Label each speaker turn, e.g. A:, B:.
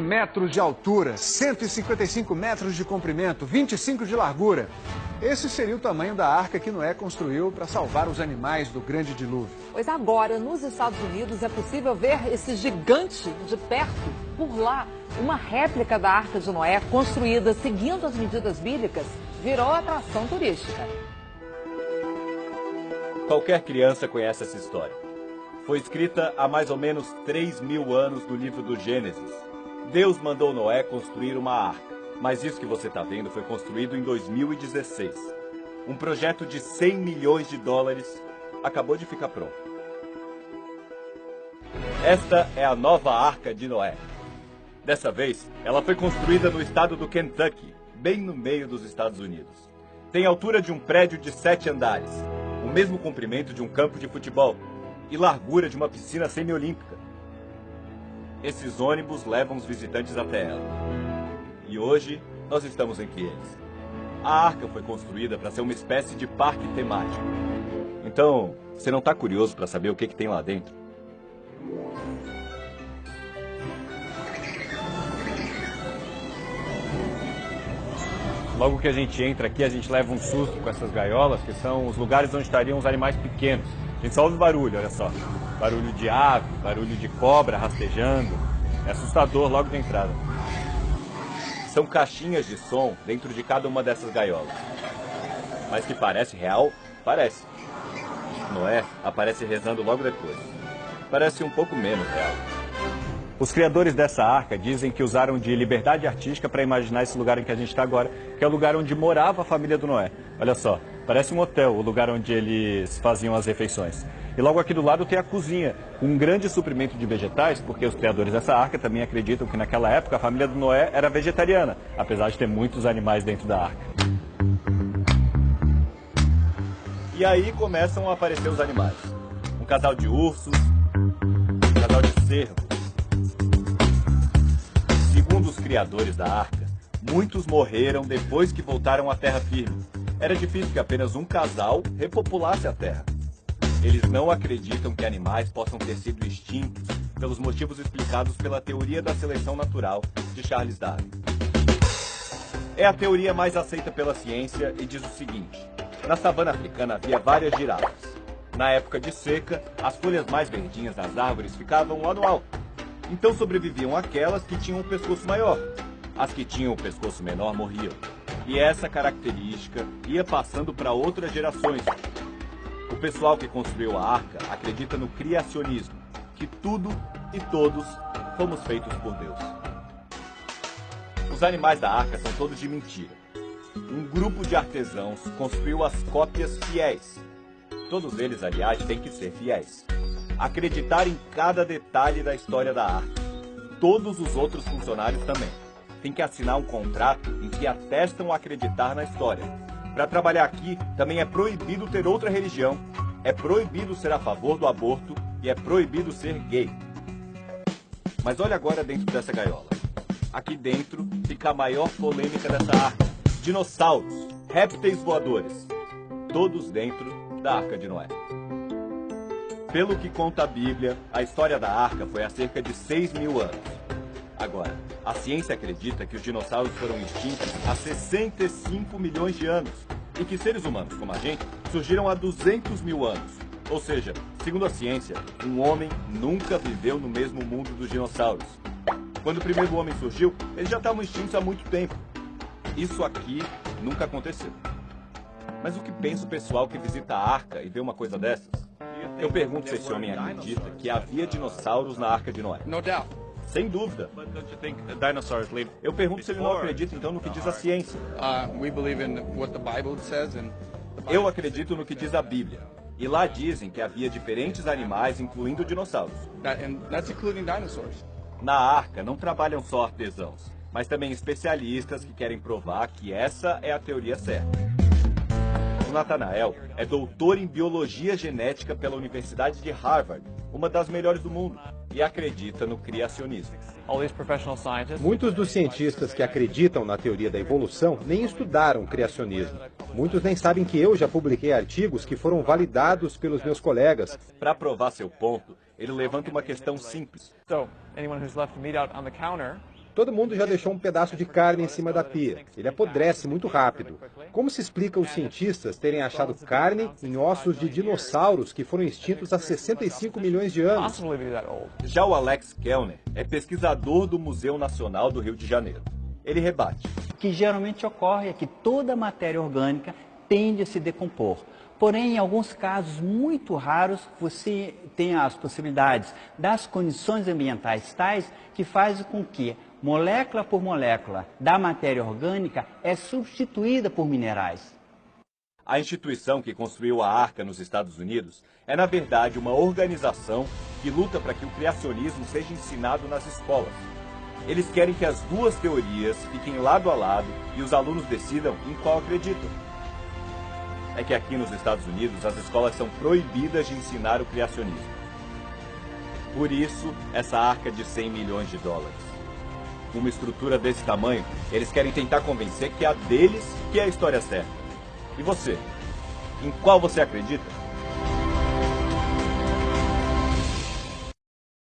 A: metros de altura, 155 metros de comprimento, 25 de largura. Esse seria o tamanho da arca que Noé construiu para salvar os animais do grande dilúvio.
B: Pois agora, nos Estados Unidos, é possível ver esse gigante de perto. Por lá, uma réplica da Arca de Noé, construída seguindo as medidas bíblicas, virou atração turística.
C: Qualquer criança conhece essa história. Foi escrita há mais ou menos 3.000 anos no livro do Gênesis. Deus mandou Noé construir uma arca, mas isso que você está vendo foi construído em 2016. Um projeto de 100 milhões de dólares acabou de ficar pronto. Esta é a nova Arca de Noé. Dessa vez, ela foi construída no estado do Kentucky, bem no meio dos Estados Unidos. Tem a altura de um prédio de 7 andares, o mesmo comprimento de um campo de futebol e largura de uma piscina semiolímpica. Esses ônibus levam os visitantes até ela. E hoje, nós estamos entre eles. A arca foi construída para ser uma espécie de parque temático. Então, você não está curioso para saber o que tem lá dentro? Logo que a gente entra aqui, a gente leva um susto com essas gaiolas, que são os lugares onde estariam os animais pequenos. A gente só ouve barulho, olha só. Barulho de ave, barulho de cobra rastejando. É assustador logo de entrada. São caixinhas de som dentro de cada uma dessas gaiolas. Mas que parece real, parece. Noé aparece rezando logo depois. Parece um pouco menos real. Os criadores dessa arca dizem que usaram de liberdade artística para imaginar esse lugar em que a gente está agora, que é o lugar onde morava a família do Noé. Olha só, parece um hotel, o lugar onde eles faziam as refeições. E logo aqui do lado tem a cozinha, um grande suprimento de vegetais, porque os criadores dessa arca também acreditam que naquela época a família do Noé era vegetariana, apesar de ter muitos animais dentro da arca. E aí começam a aparecer os animais. Um casal de ursos, um casal de cervos. Segundo os criadores da arca, muitos morreram depois que voltaram à terra firme. Era difícil que apenas um casal repopulasse a terra. Eles não acreditam que animais possam ter sido extintos pelos motivos explicados pela teoria da seleção natural de Charles Darwin. É a teoria mais aceita pela ciência e diz o seguinte: na savana africana havia várias girafas. Na época de seca, as folhas mais verdinhas das árvores ficavam lá no alto. Então sobreviviam aquelas que tinham um pescoço maior. As que tinham o pescoço menor morriam. E essa característica ia passando para outras gerações. O pessoal que construiu a arca acredita no criacionismo, que tudo e todos fomos feitos por Deus. Os animais da arca são todos de mentira. Um grupo de artesãos construiu as cópias fiéis. Todos eles, aliás, têm que ser fiéis. Acreditar em cada detalhe da história da arca. Todos os outros funcionários também. Tem que assinar um contrato em que atestam acreditar na história. Para trabalhar aqui, também é proibido ter outra religião, é proibido ser a favor do aborto e é proibido ser gay. Mas olha agora dentro dessa gaiola. Aqui dentro fica a maior polêmica dessa arca. Dinossauros, répteis voadores, todos dentro da Arca de Noé. Pelo que conta a Bíblia, a história da arca foi há cerca de 6.000 anos. Agora, a ciência acredita que os dinossauros foram extintos há 65 milhões de anos e que seres humanos como a gente surgiram há 200 mil anos. Ou seja, segundo a ciência, um homem nunca viveu no mesmo mundo dos dinossauros. Quando o primeiro homem surgiu, eles já estavam extintos há muito tempo. Isso aqui nunca aconteceu. Mas o que pensa o pessoal que visita a arca e vê uma coisa dessas? Eu pergunto se esse homem acredita que havia dinossauros na Arca de Noé.
D: No doubt.
C: Sem dúvida. Eu pergunto se ele não acredita então no que diz a ciência. Eu acredito no que diz a Bíblia. E lá dizem que havia diferentes animais, incluindo dinossauros. Na arca não trabalham só artesãos, mas também especialistas que querem provar que essa é a teoria certa. O Nathanael é doutor em biologia genética pela Universidade de Harvard, uma das melhores do mundo, e acredita no criacionismo.
E: Muitos dos cientistas que acreditam na teoria da evolução nem estudaram criacionismo. Muitos nem sabem que eu já publiquei artigos que foram validados pelos meus colegas.
C: Para provar seu ponto, ele levanta uma questão simples.
E: Todo mundo já deixou um pedaço de carne em cima da pia. Ele apodrece muito rápido. Como se explica os cientistas terem achado carne em ossos de dinossauros que foram extintos há 65 milhões de anos?
C: Já o Alex Kellner é pesquisador do Museu Nacional do Rio de Janeiro. Ele rebate.
D: O que geralmente ocorre é que toda a matéria orgânica tende a se decompor. Porém, em alguns casos muito raros, você tem as possibilidades das condições ambientais tais que fazem com que, molécula por molécula da matéria orgânica, é substituída por minerais.
C: A instituição que construiu a Arca nos Estados Unidos é, na verdade, uma organização que luta para que o criacionismo seja ensinado nas escolas. Eles querem que as duas teorias fiquem lado a lado e os alunos decidam em qual acreditam. É que aqui nos Estados Unidos as escolas são proibidas de ensinar o criacionismo. Por isso, essa arca de 100 milhões de dólares. Com uma estrutura desse tamanho, eles querem tentar convencer que é a deles que é a história certa. E você? Em qual você acredita?